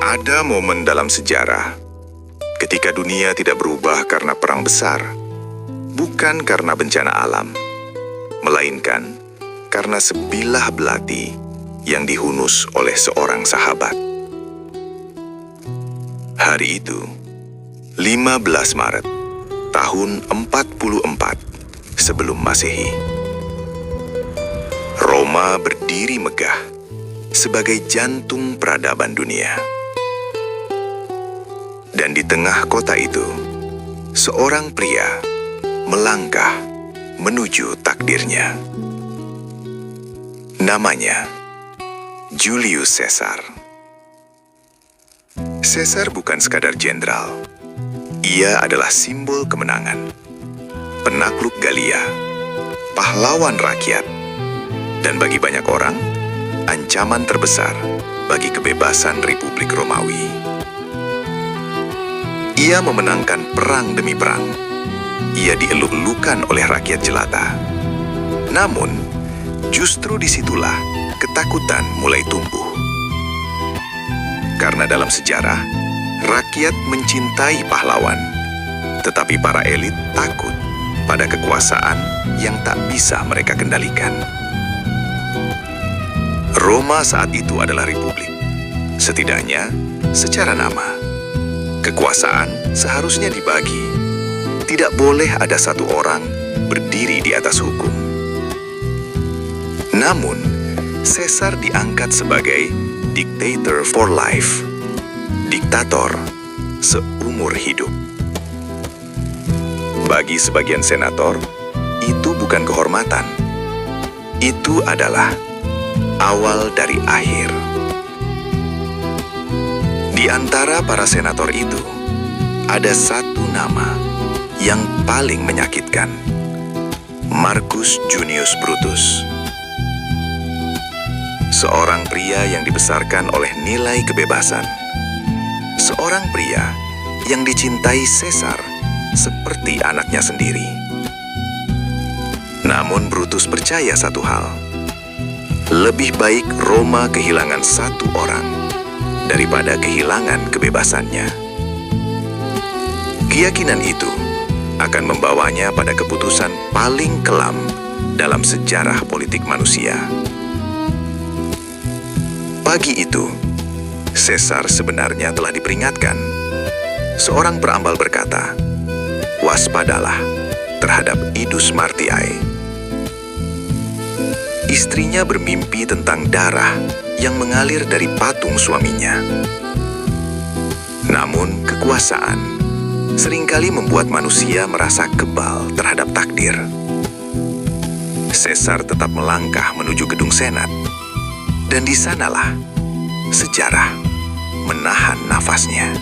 Ada momen dalam sejarah ketika dunia tidak berubah karena perang besar, bukan karena bencana alam, melainkan karena sebilah belati yang dihunus oleh seorang sahabat. Hari itu, 15 Maret tahun 44 sebelum Masehi. Roma berdiri megah sebagai jantung peradaban dunia. Dan di tengah kota itu, seorang pria melangkah menuju takdirnya. Namanya Julius Caesar. Caesar bukan sekadar jenderal. Ia adalah simbol kemenangan, penakluk Galia, pahlawan rakyat, dan bagi banyak orang, ancaman terbesar bagi kebebasan Republik Romawi. Ia memenangkan perang demi perang. Ia dieluk-elukan oleh rakyat jelata. Namun, justru disitulah ketakutan mulai tumbuh. Karena dalam sejarah, rakyat mencintai pahlawan, tetapi para elit takut pada kekuasaan yang tak bisa mereka kendalikan. Roma saat itu adalah republik. Setidaknya, secara nama, kekuasaan seharusnya dibagi. Tidak boleh ada satu orang berdiri di atas hukum. Namun, Caesar diangkat sebagai dictator for life, diktator seumur hidup. Bagi sebagian senator, itu bukan kehormatan. Itu adalah awal dari akhir. Di antara para senator itu, ada satu nama yang paling menyakitkan: Marcus Junius Brutus. Seorang pria yang dibesarkan oleh nilai kebebasan. Seorang pria yang dicintai Caesar seperti anaknya sendiri. Namun Brutus percaya satu hal: lebih baik Roma kehilangan satu orang daripada kehilangan kebebasannya. Keyakinan itu akan membawanya pada keputusan paling kelam dalam sejarah politik manusia. Pagi itu, Caesar sebenarnya telah diperingatkan. Seorang perambal berkata, "Waspadalah terhadap Idus Martiae." Istrinya bermimpi tentang darah yang mengalir dari patung suaminya. Namun, kekuasaan seringkali membuat manusia merasa kebal terhadap takdir. Caesar tetap melangkah menuju gedung Senat, dan di sanalah sejarah menahan nafasnya.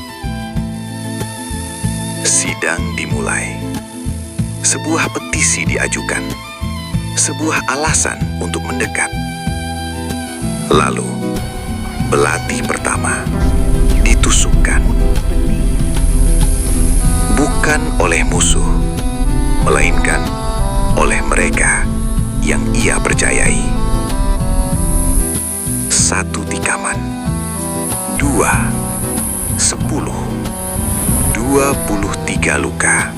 Sidang dimulai. Sebuah petisi diajukan. Sebuah alasan untuk mendekat. Lalu, belati pertama ditusukkan. Bukan oleh musuh, melainkan oleh mereka yang ia percayai. 1 tikaman, 2, 10, 23 luka.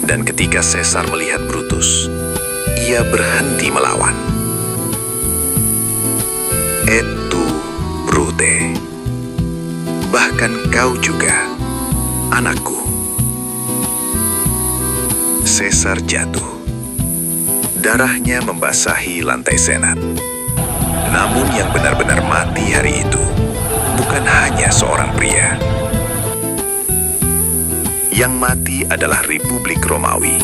Dan ketika Caesar melihat Brutus, ia berhenti melawan. Et tu, Brute, bahkan kau juga, anakku. Caesar jatuh. Darahnya membasahi lantai Senat. Namun yang benar-benar mati hari itu bukan hanya seorang pria. Yang mati adalah Republik Romawi.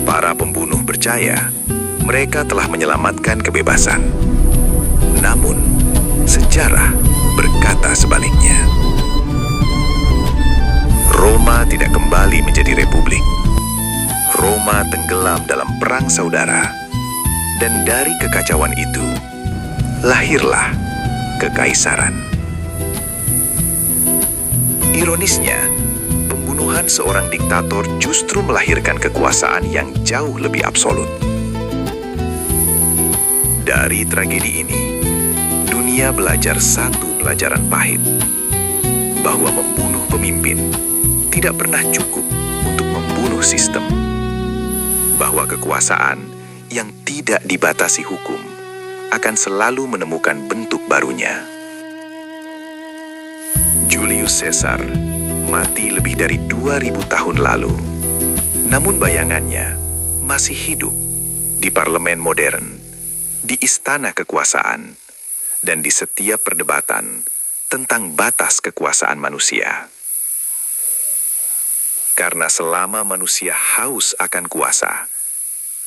Para pembunuh percaya mereka telah menyelamatkan kebebasan. Namun, sejarah berkata sebaliknya. Roma tidak kembali menjadi republik. Roma tenggelam dalam perang saudara. Dan dari kekacauan itu, lahirlah kekaisaran. Ironisnya, pembunuhan seorang diktator justru melahirkan kekuasaan yang jauh lebih absolut. Dari tragedi ini, dunia dunia belajar satu pelajaran pahit, bahwa membunuh pemimpin tidak pernah cukup untuk membunuh sistem, bahwa kekuasaan yang tidak dibatasi hukum akan selalu menemukan bentuk barunya. Julius Caesar mati lebih dari 2000 tahun lalu, namun bayangannya masih hidup di parlemen modern, di istana kekuasaan, dan di setiap perdebatan tentang batas kekuasaan manusia. Karena selama manusia haus akan kuasa,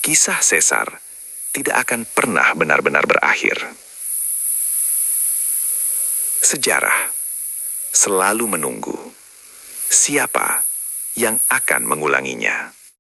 kisah Caesar tidak akan pernah benar-benar berakhir. Sejarah selalu menunggu siapa yang akan mengulanginya.